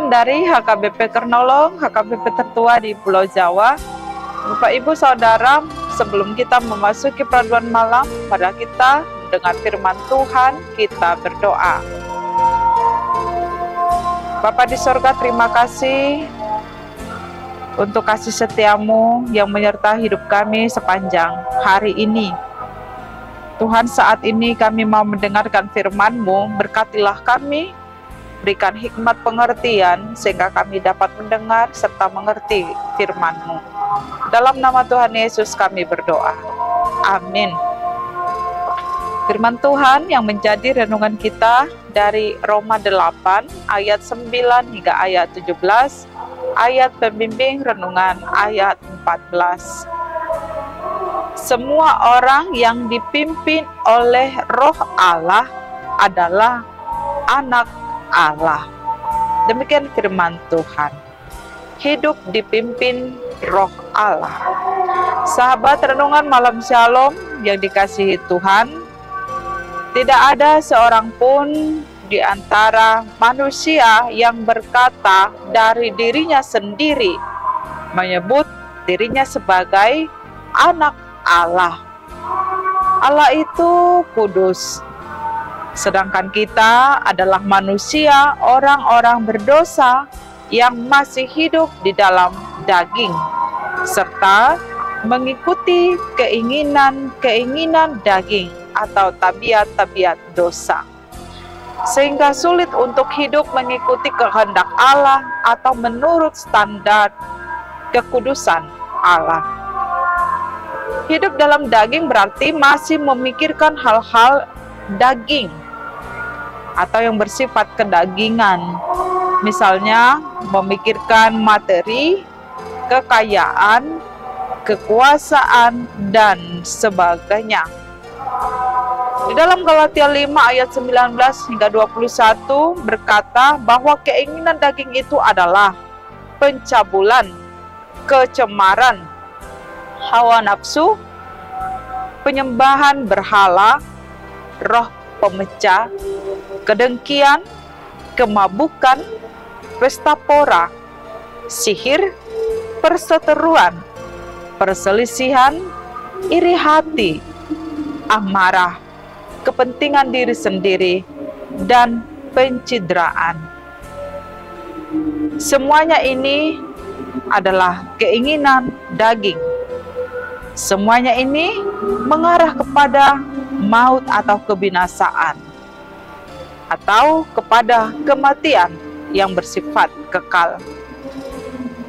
Salam dari HKBP Kernolong, HKBP tertua di Pulau Jawa. Bapak Ibu Saudara, sebelum kita memasuki peraduan malam, pada kita mendengar firman Tuhan, kita berdoa. Bapa di sorga, terima kasih untuk kasih setiamu yang menyertai hidup kami sepanjang hari ini. Tuhan, saat ini kami mau mendengarkan firman-Mu, berkatilah kami, berikan hikmat pengertian sehingga kami dapat mendengar serta mengerti firman-Mu. Dalam nama Tuhan Yesus kami berdoa. Amin. Firman Tuhan yang menjadi renungan kita dari Roma 8 ayat 9 hingga ayat 17, ayat pembimbing renungan ayat 14. Semua orang yang dipimpin oleh Roh Allah adalah anak Allah. Demikian firman Tuhan. Hidup dipimpin Roh Allah. Sahabat renungan malam Shalom yang dikasihi Tuhan, tidak ada seorang pun di antara manusia yang berkata dari dirinya sendiri, menyebut dirinya sebagai anak Allah. Allah itu kudus. Sedangkan kita adalah manusia, orang-orang berdosa yang masih hidup di dalam daging, serta mengikuti keinginan-keinginan daging atau tabiat-tabiat dosa. Sehingga sulit untuk hidup mengikuti kehendak Allah atau menurut standar kekudusan Allah. Hidup dalam daging berarti masih memikirkan hal-hal daging atau yang bersifat kedagingan, misalnya memikirkan materi, kekayaan, kekuasaan, dan sebagainya. Di dalam Galatia 5 ayat 19 hingga 21 berkata bahwa keinginan daging itu adalah pencabulan, kecemaran, hawa nafsu, penyembahan berhala, roh pemecah, kedengkian, kemabukan, pesta pora, sihir, perseteruan, perselisihan, iri hati, amarah, kepentingan diri sendiri, dan pencitraan. Semuanya ini adalah keinginan daging. Semuanya ini mengarah kepada maut atau kebinasaan, atau kepada kematian yang bersifat kekal.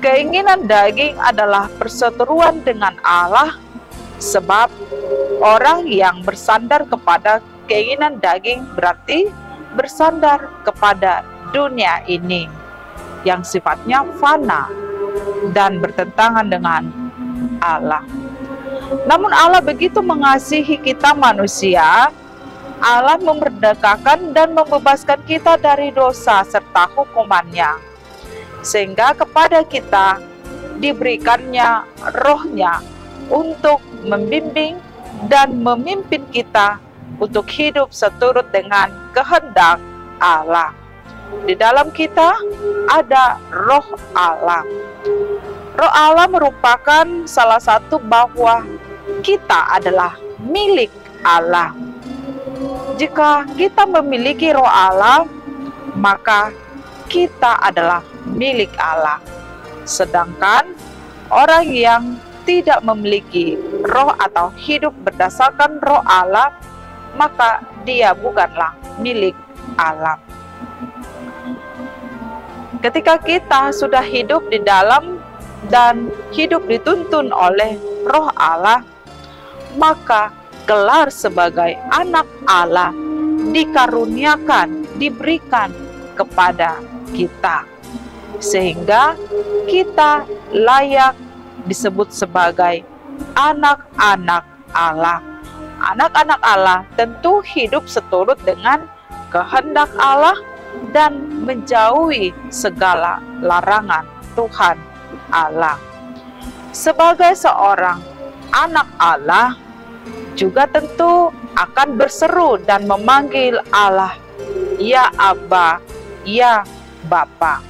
Keinginan daging adalah perseteruan dengan Allah, sebab orang yang bersandar kepada keinginan daging berarti bersandar kepada dunia ini yang sifatnya fana dan bertentangan dengan Allah. Namun Allah begitu mengasihi kita manusia, Allah memerdekakan dan membebaskan kita dari dosa serta hukumannya, sehingga kepada kita diberikannya rohnya untuk membimbing dan memimpin kita untuk hidup seturut dengan kehendak Allah. Di dalam kita ada roh Allah. Roh Allah merupakan salah satu bahwa kita adalah milik Allah. Jika kita memiliki roh Allah, maka kita adalah milik Allah. Sedangkan orang yang tidak memiliki roh atau hidup berdasarkan roh Allah, maka dia bukanlah milik Allah. Ketika kita sudah hidup di dalam dan hidup dituntun oleh roh Allah, maka gelar sebagai anak Allah dikaruniakan, diberikan kepada kita, sehingga kita layak disebut sebagai anak-anak Allah. Anak-anak Allah tentu hidup seturut dengan kehendak Allah dan menjauhi segala larangan Tuhan Allah. Sebagai seorang anak Allah, juga tentu akan berseru dan memanggil Allah, ya Abba, ya Bapa.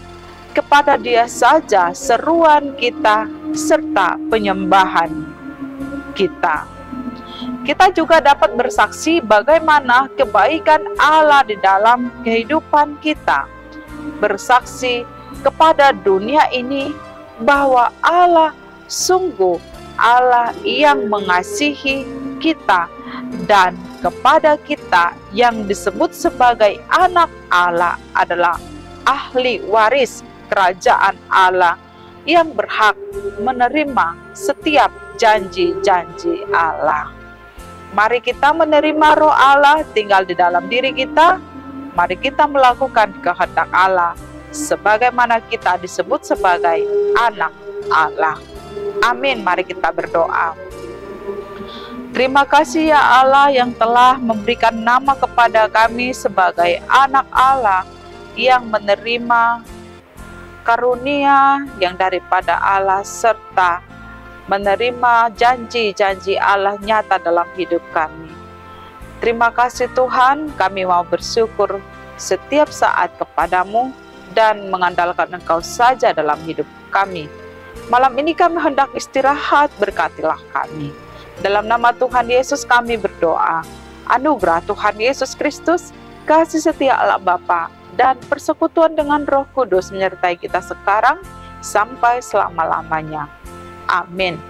kepada Dia saja seruan kita serta penyembahan kita. Kita juga dapat bersaksi bagaimana kebaikan Allah di dalam kehidupan kita. Bersaksi kepada dunia ini bahwa Allah sungguh Allah yang mengasihi kita, dan kepada kita yang disebut sebagai anak Allah adalah ahli waris kerajaan Allah yang berhak menerima setiap janji-janji Allah. Mari kita menerima Roh Allah tinggal di dalam diri kita. Mari kita melakukan kehendak Allah sebagaimana kita disebut sebagai anak Allah. Amin. Mari kita berdoa. Terima kasih ya Allah yang telah memberikan nama kepada kami sebagai anak Allah yang menerima karunia yang daripada Allah serta menerima janji-janji Allah nyata dalam hidup kami. Terima kasih Tuhan, kami mau bersyukur setiap saat kepadamu dan mengandalkan Engkau saja dalam hidup kami. Malam ini kami hendak istirahat, berkatilah kami. Dalam nama Tuhan Yesus kami berdoa. Anugerah Tuhan Yesus Kristus, kasih setia Allah Bapa, dan persekutuan dengan Roh Kudus menyertai kita sekarang sampai selama-lamanya. Amin.